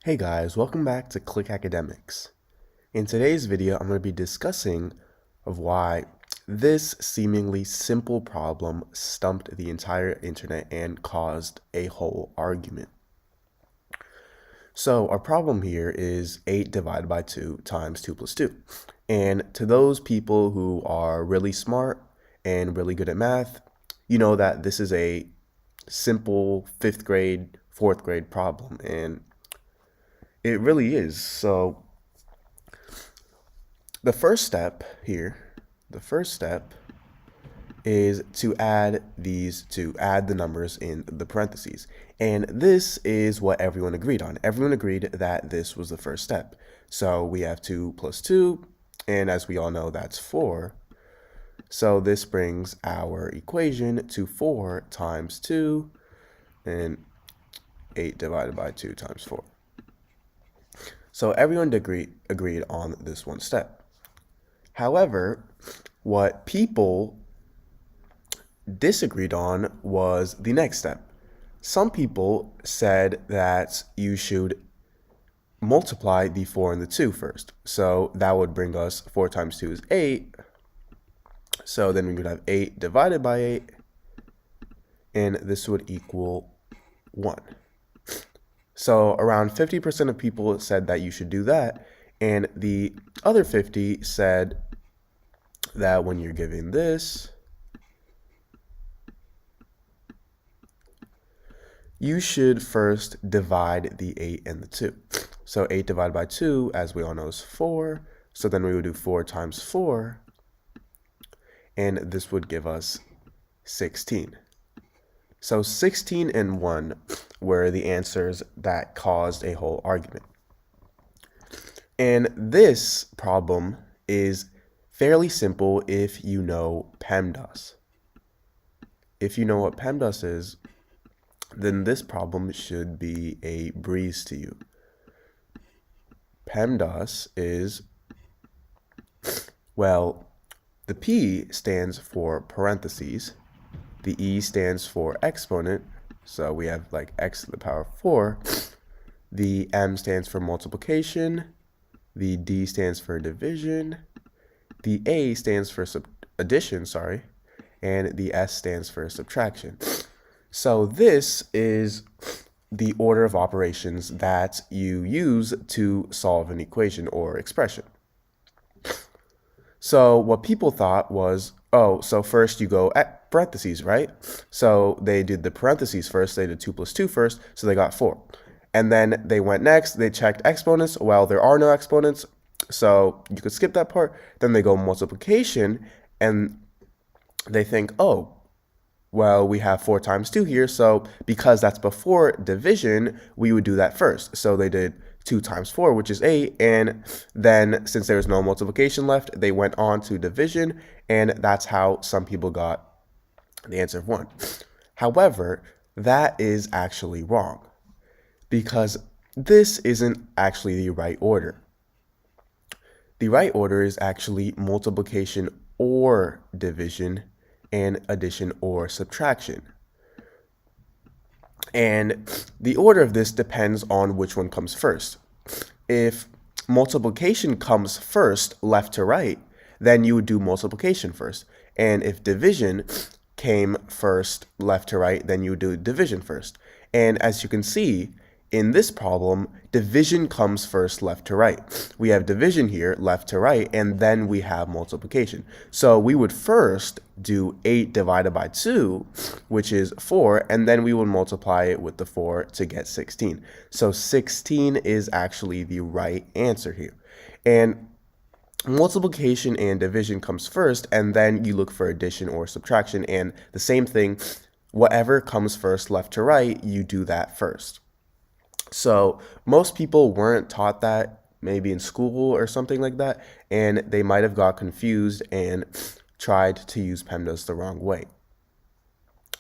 Hey guys, welcome back to Click Academics. In today's video, I'm going to be discussing of why this seemingly simple problem stumped the entire internet and caused a whole argument. So our problem here is 8 divided by 2 times 2 plus 2. And to those people who are really smart and really good at math, you know that this is a simple 5th grade, 4th grade problem, and it really is. So the first step here, the first step is to add the numbers in the parentheses. And this is what everyone agreed on. Everyone agreed that this was the first step. So we have 2 plus 2, and as we all know, that's 4. So this brings our equation to 4 times 2, and 8 divided by 2 times 4. So everyone agreed on this one step. However, what people disagreed on was the next step. Some people said that you should multiply the 4 and the 2 first. So that would bring us 4 times 2 is 8. So then we would have 8 divided by 8, and this would equal 1. So around 50% of people said that you should do that, and the other 50 said that when you're given this, you should first divide the 8 and the 2. So 8 divided by 2, as we all know, is 4. So then we would do 4 times 4, and this would give us 16. So 16 and 1 were the answers that caused a whole argument. And this problem is fairly simple if you know PEMDAS. If you know what PEMDAS is, then this problem should be a breeze to you. PEMDAS is, well, the P stands for parentheses, the E stands for exponent, so we have like x to the power 4, the M stands for multiplication, the D stands for division, the A stands for addition, and the S stands for subtraction. So this is the order of operations that you use to solve an equation or expression. So what people thought was, oh, so first you go at parentheses, right? So they did the parentheses first, they did 2 plus 2 first, so they got 4. And then they went next, they checked exponents. Well, there are no exponents, so you could skip that part. Then they go multiplication, and they think, oh, well, we have 4 times 2 here, so because that's before division, we would do that first. So they did 2 times 4, which is 8, and then since there was no multiplication left, they went on to division, and that's how some people got the answer of 1. However, that is actually wrong, because this isn't actually the right order. The right order is actually multiplication or division, and addition or subtraction. And the order of this depends on which one comes first. If multiplication comes first, left to right, then you would do multiplication first. And if division came first, left to right, then you would do division first. And as you can see, in this problem, division comes first, left to right. We have division here, left to right, and then we have multiplication. So we would first do 8 divided by 2, which is 4, and then we would multiply it with the 4 to get 16. So 16 is actually the right answer here. And multiplication and division comes first, and then you look for addition or subtraction, and the same thing, whatever comes first, left to right, you do that first. So most people weren't taught that, maybe in school or something like that, and they might have got confused and tried to use PEMDAS the wrong way.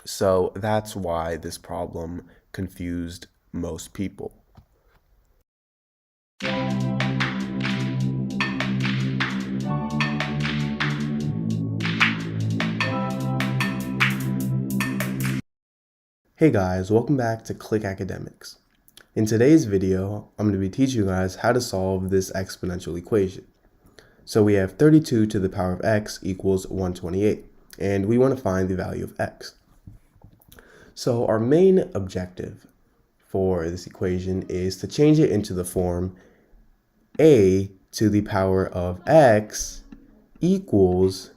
So that's why this problem confused most people. Hey guys, welcome back to Click Academics. In today's video, I'm going to be teaching you guys how to solve this exponential equation. So we have 32 to the power of x equals 128, and we want to find the value of x. So our main objective for this equation is to change it into the form a to the power of x equals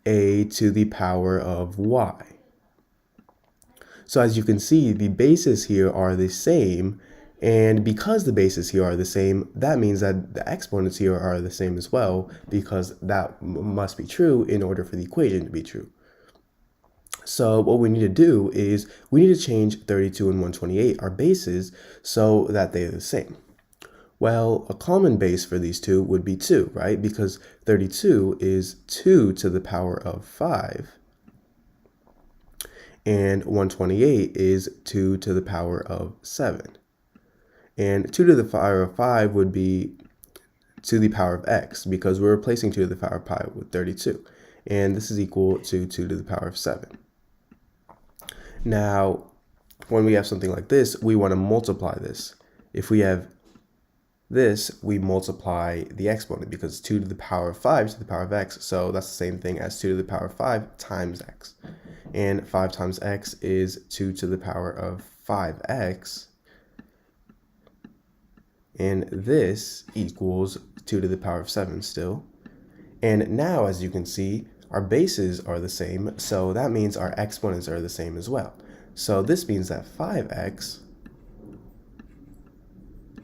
a to the power of y. So as you can see, the bases here are the same, and because the bases here are the same, that means that the exponents here are the same as well, because that must be true in order for the equation to be true. So what we need to do is we need to change 32 and 128, our bases, so that they're the same. Well, a common base for these two would be 2, right? Because 32 is 2 to the power of 5. And 128 is 2 to the power of 7. And 2 to the power of 5 would be to the power of x, because we're replacing 2 to the power of pi with 32. And this is equal to 2 to the power of 7. Now, when we have something like this, we want to multiply this. If we have this, we multiply the exponent, because 2 to the power of 5 to the power of x, so that's the same thing as 2 to the power of 5 times x. And 5 times x is 2 to the power of 5x. And this equals 2 to the power of 7 still. And now, as you can see, our bases are the same, so that means our exponents are the same as well. So this means that 5x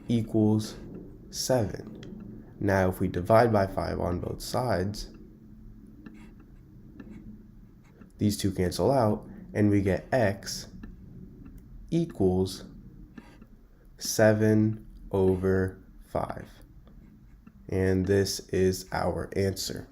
equals 7. Now, if we divide by 5 on both sides, these two cancel out, and we get x equals 7 over 5. And this is our answer.